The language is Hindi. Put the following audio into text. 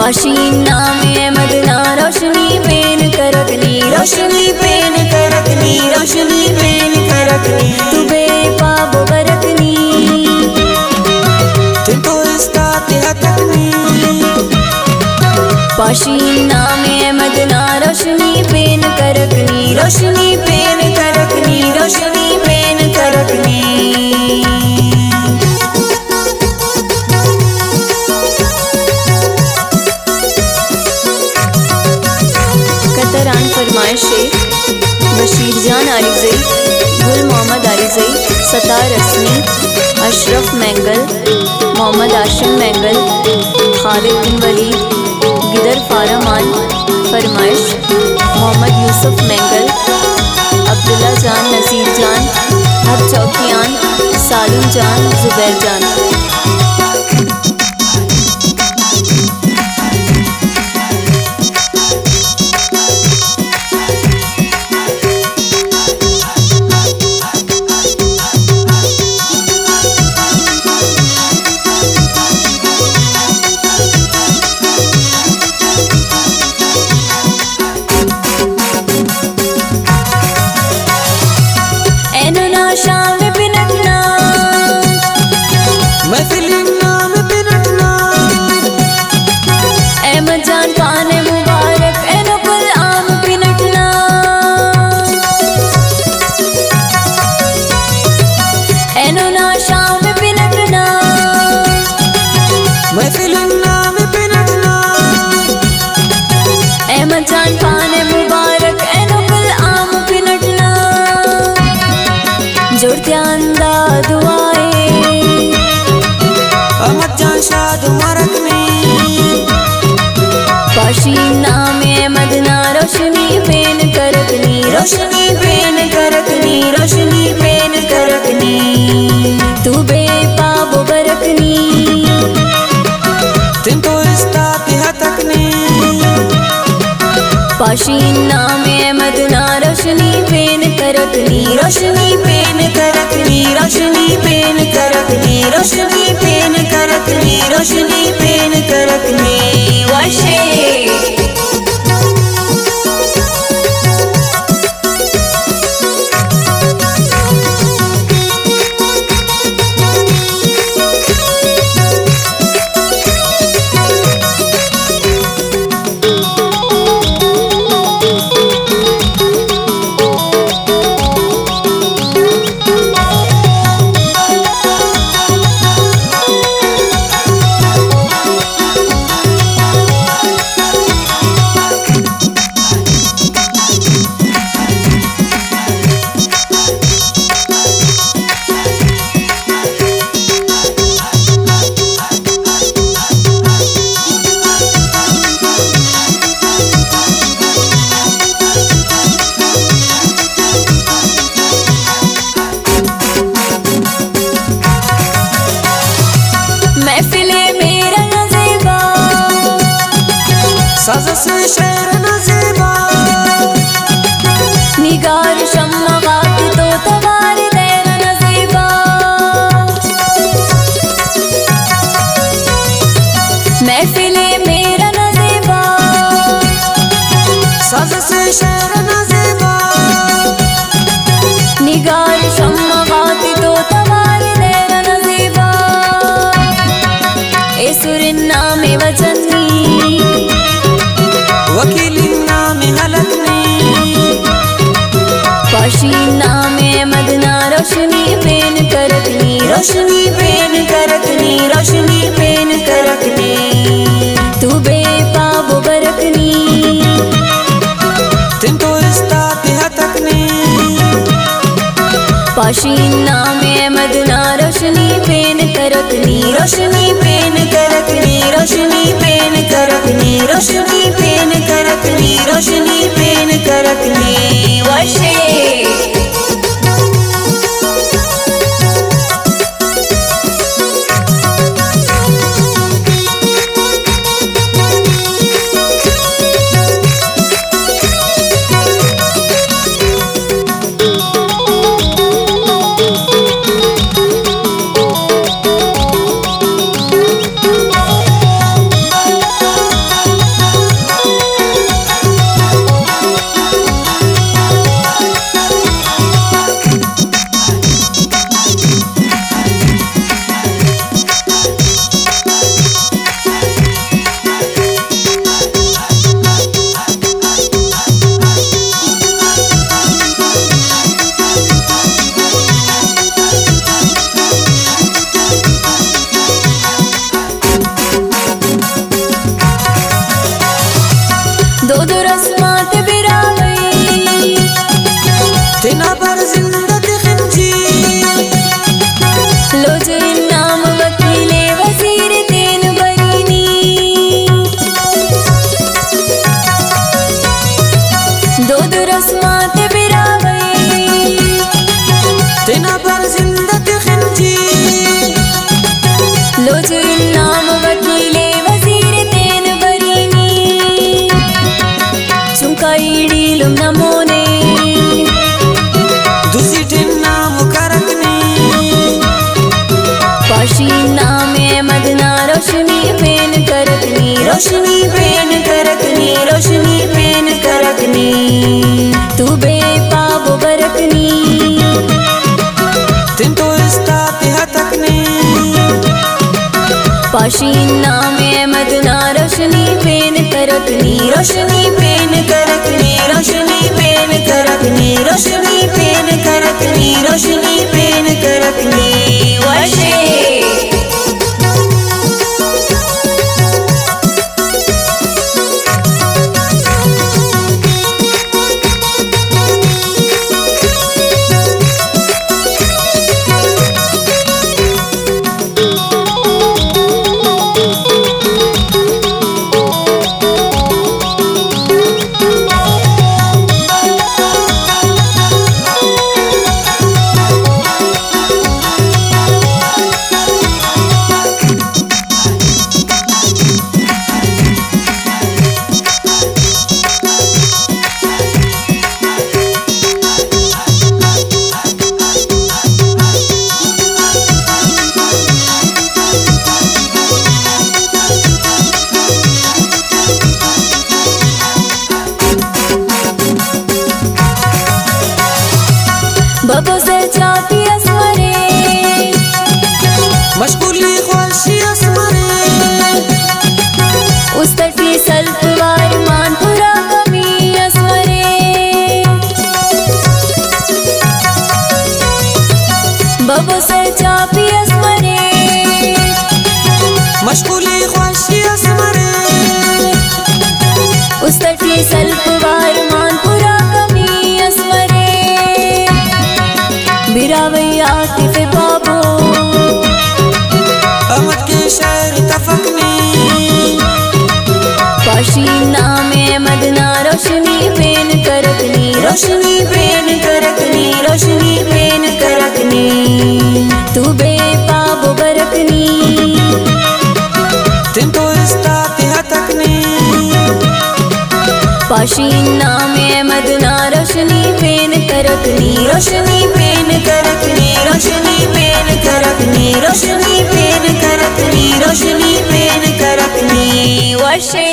पाशीना में मदना रोशनी पेन करकनी, रोशनी पेन करकनी, रोशनी पेन करकनी, तू बेपाबो बरकनी, तुमको इसका तिहकनी। पाशीना में मदना रोशनी पेन करकनी, रोशनी पेन करकनी, रोशनी पेन करकनी। फरमाइश बशीर जान आलिज़ई, गुल मोहम्मद आलिज़ई, सतार रस्मी, अशरफ मैंगल, मोहम्मद आशिम मैंगल, खालिद बिन वलीद, गिदर फारमान। फरमाइश मोहम्मद यूसुफ मैंगल, अब्दुल्ला जान, नसीर जान, हब चौकियान, सालिम जान, जुबैर जान। पाशीना में मदना रोशनी पेन करकनी, रोशनी पेन करकनी, रोशनी पेन करकनी, तू बेपाबो बरकनी, तुमको इसका तिहकनी। पाशीना में मदना रोशनी पेन करकनी, रोशनी पेन करकनी, रोशनी पेन करकनी, रोशनी पेन करकनी, रोशनी पेन करकनी। वाशे साज़ से शेर नज़ीबा, निगार शम्मा गाती तो तवार तेरा नज़ीबा, महफिले मेरा नज़ीबा, साज़ से शेर नज़ीबा, निगार शम्मा गाती तो तवार तेरा नज़ीबा, ए सुरन्ना में वचनी, वकीलिना में हलकनी। पाशीना में मदना रोशनी पेन करकनी, रोशनी पेन करकनी, रोशनी पेन करकनी, तू बेपाबो बरकनी, तुमको इसका तिहकनी। पाशीना में मदना रोशनी पेन करकनी, रोशनी पेन करकनी, रोशनी पेन करकनी, रोशनी पेन करकनी, रोशनी पेन करकनी। वाशे दो दो रस्मात बिरावई तिना पर जिंदत खिंची लो जो नाम वकीले वजीर तेन बरीनी दो दो रस्मात बिरावई तिना पर जिंदत खिंची लो जो नाम वकीले वजीर तेन बरीनी चुंकाईडी लुम नमोने दूसरी टिन नाम करकनी पाशी नाम मदना रोशनी पेन करकनी रोशनी पेन करकनी रोशनी पेन करकनी तू बेपाबो बरकनी तिन तो इस्तात हतकनी पाशी नाम मदना रोशनी पेन करकनी रोशनी पेन करकनी रोशनी पेन करकनी रोशनी पेन करकनी रोशनी पेन करकनी वशे बबो से चाहती असमरे मशगूली ख्वाहिशी असमरे उस तटी सल्पवार मानपुरा कमी असमरे बबो से चाहती असमरे मशगूली ख्वाहिशी असमरे उस तटी सल्पवार मानपुरा कमी असमरे बिरावई आतिफ बाबो अहमद के शहर तफकनी पाशी नाम मदना रोशनी पेन करकनी रोशनी पेन करकनी रोशनी पेन करकनी तू बेपाबो बरकनी तिन तो इस्तात हतकनी पाशी नाम मदना रोशनी पेन करकनी रोशनी पेन करकनी रोशनी पेन करकनी रोशनी पेन करकनी रोशनी पेन करकनी वशे